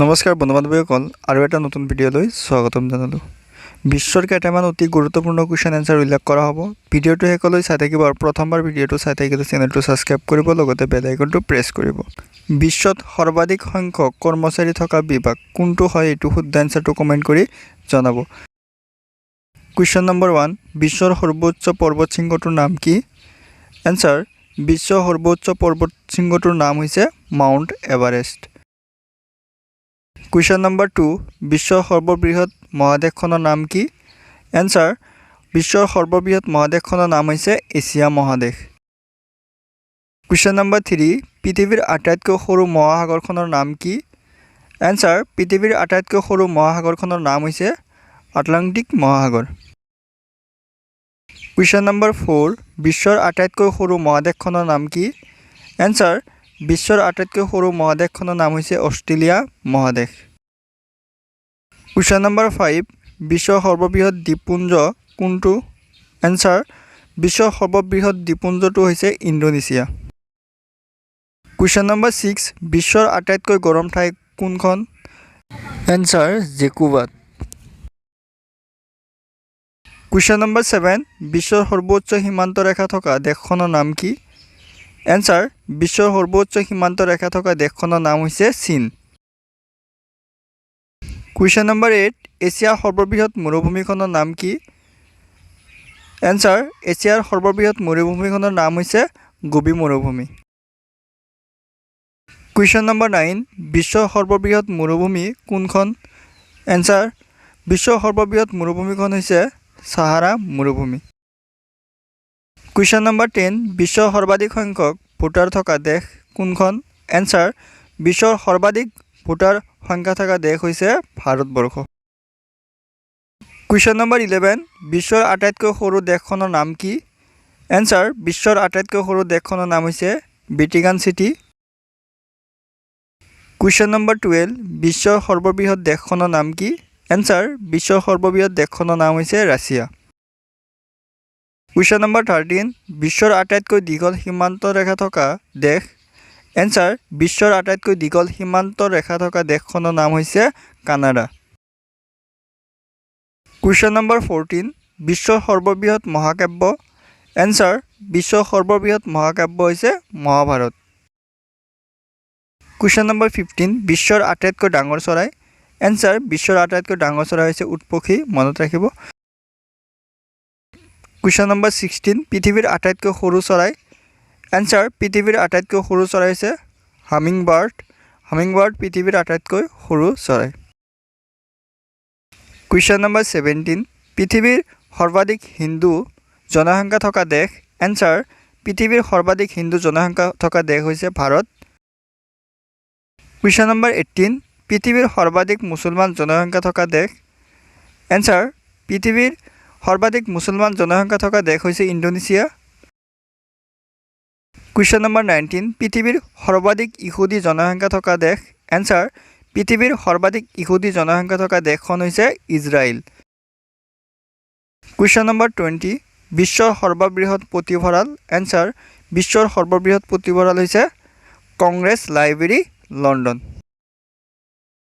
নমস্কাৰ বন্ধু-বান্ধৱীসকল আৰু এটা নতুন ভিডিঅ'লৈ স্বাগতম জনালোঁ। বিশ্বৰ কেইটামান অতি গুৰুত্বপূৰ্ণ কুৱেশ্যন এনসাৰ উল্লেখ কৰা হ'ব। ভিডিঅ'টো শেষলৈ চাই থাকিব আৰু প্ৰথমবাৰ ভিডিঅ'টো চাই থাকিলে চেনেলটো ছাবস্ক্ৰাইব কৰিব, লগতে বেল আইকনটো প্ৰেছ কৰিব। বিশ্বত সৰ্বাধিক সংখ্যক কৰ্মচাৰী থকা বিভাগ কোনটো হয় এইটো শুদ্ধ এনসাৰটো কমেণ্ট কৰি জনাব। কুৱেশ্যন নম্বৰ 1, বিশ্বৰ সৰ্বোচ্চ পৰ্বত শৃংগটোৰ নাম কি? এনসাৰ, বিশ্বৰ সৰ্বোচ্চ পৰ্বত শৃংগটোৰ নাম হৈছে মাউণ্ট এভাৰেষ্ট। কুৱেশ্যন নম্বৰ 2, বিশ্বৰ সৰ্ববৃহৎ মহাদেশখনৰ নাম কি? এনসাৰ, বিশ্বৰ সৰ্ববৃহৎ মহাদেশখনৰ নাম হৈছে এছিয়া মহাদেশ। কুৱেশ্যন নম্বৰ 3, পৃথিৱীৰ আটাইতকৈ সৰু মহাসাগৰখনৰ নাম কি? এনসাৰ, পৃথিৱীৰ আটাইতকৈ সৰু মহাসাগৰখনৰ নাম হৈছে আটলাণ্টিক মহাসাগৰ। কুৱেশ্যন নম্বৰ 4, বিশ্বৰ আটাইতকৈ সৰু মহাদেশখনৰ নাম কি? এনসাৰ, বিশ্বৰ আটাইতকৈ সৰু মহাদেশখনৰ নাম হৈছে অষ্ট্ৰেলিয়া মহাদেশ। কুৱেশ্যন নম্বৰ 5, বিশ্বৰ সৰ্ববৃহৎ দ্বীপপুঞ্জ কোনটো? এনসাৰ, বিশ্বৰ সৰ্ববৃহৎ দ্বীপপুঞ্জটো হৈছে ইণ্ডোনেছিয়া। কুৱেশ্যন নম্বৰ 6, বিশ্বৰ আটাইতকৈ গৰম ঠাই কোনখন? এনসাৰ, জেকুবাত। কুৱেশ্যন নম্বৰ 7, বিশ্বৰ সৰ্বোচ্চ সীমান্ত ৰেখা থকা দেশখনৰ নাম কি? এনসাৰ, বিশ্বৰ সৰ্বোচ্চ সীমান্ত ৰেখা থকা দেশখনৰ নাম হৈছে চীন। কুৱেশ্যন নম্বৰ 8, এছিয়াৰ সৰ্ববৃহৎ মৰুভূমিখনৰ নাম কি? এনসাৰ, এছিয়াৰ সৰ্ববৃহৎ মৰুভূমিখনৰ নাম হৈছে গোবি মৰুভূমি। কুৱেশ্যন নম্বৰ 9, বিশ্বৰ সৰ্ববৃহৎ মৰুভূমি কোনখন? এনসাৰ, বিশ্বৰ সৰ্ববৃহৎ মৰুভূমিখন হৈছে সাহাৰা মৰুভূমি। কুৱেশ্যন নম্বৰ 10, বিশ্বৰ সৰ্বাধিক সংখ্যক ভোটাৰ থকা দেশ কোনখন? এনসাৰ, বিশ্বৰ সৰ্বাধিক ভোটাৰ সংখ্যা থকা দেশ হৈছে ভাৰতবৰ্ষ। কুৱেশ্যন নম্বৰ 11, বিশ্বৰ আটাইতকৈ সৰু দেশখনৰ নাম কি? এনসাৰ, বিশ্বৰ আটাইতকৈ সৰু দেশখনৰ নাম হৈছে ভেটিকান চিটি। কুৱেশ্যন নম্বৰ 12, বিশ্বৰ সৰ্ববৃহৎ দেশখনৰ নাম কি? এনসাৰ, বিশ্বৰ সৰ্ববৃহৎ দেশখনৰ নাম হৈছে ৰাছিয়া। কুৱেশ্যন নম্বৰ 13, বিশ্বৰ আটাইতকৈ দীঘল সীমান্ত ৰেখা থকা দেশ? এনসাৰ, বিশ্বৰ আটাইতকৈ দীঘল সীমান্ত ৰেখা থকা দেশখনৰ নাম হৈছে কানাডা। কুৱেশ্যন নম্বৰ 14, বিশ্বৰ সৰ্ববৃহৎ মহাকাব্য? এনসাৰ, বিশ্বৰ সৰ্ববৃহৎ মহাকাব্য হৈছে মহাভাৰত। কুৱেশ্যন নম্বৰ 15, বিশ্বৰ আটাইতকৈ ডাঙৰ চৰাই? এনসাৰ, বিশ্বৰ আটাইতকৈ ডাঙৰ চৰাই হৈছে উট পক্ষী, মনত ৰাখিব। কুৱেশ্যন নম্বৰ 16, পৃথিৱীৰ আটাইতকৈ সৰু চৰাই? এনসাৰ, পৃথিৱীৰ আটাইতকৈ সৰু চৰাই হৈছে হামিংবাৰ্ড। হামিংবাৰ্ড পৃথিৱীৰ আটাইতকৈ সৰু চৰাই। কুৱেশ্যন নম্বৰ 17, পৃথিৱীৰ সৰ্বাধিক হিন্দু জনসংখ্যা থকা দেশ? এনসাৰ, পৃথিৱীৰ সৰ্বাধিক হিন্দু জনসংখ্যা থকা দেশ হৈছে ভাৰত। কুৱেশ্যন নম্বৰ 18, পৃথিৱীৰ সৰ্বাধিক মুছলমান জনসংখ্যা থকা দেশ? এনসাৰ, পৃথিৱীৰ সৰ্বাধিক মুছলমান জনসংখ্যা থকা দেশ হৈছে ইণ্ডোনেছিয়া। কুৱেশ্যন নম্বৰ 19, পৃথিৱীৰ সৰ্বাধিক ইহুদী জনসংখ্যা থকা দেশ? এনসাৰ, পৃথিৱীৰ সৰ্বাধিক ইহুদী জনসংখ্যা থকা দেশখন হৈছে ইজৰাইল। কুৱেশ্যন নম্বৰ 20, বিশ্বৰ সৰ্ববৃহৎ পুথিভঁৰাল? এনসাৰ, বিশ্বৰ সৰ্ববৃহৎ পুথিভঁৰাল হৈছে কংগ্ৰেছ লাইব্ৰেৰী, লণ্ডন।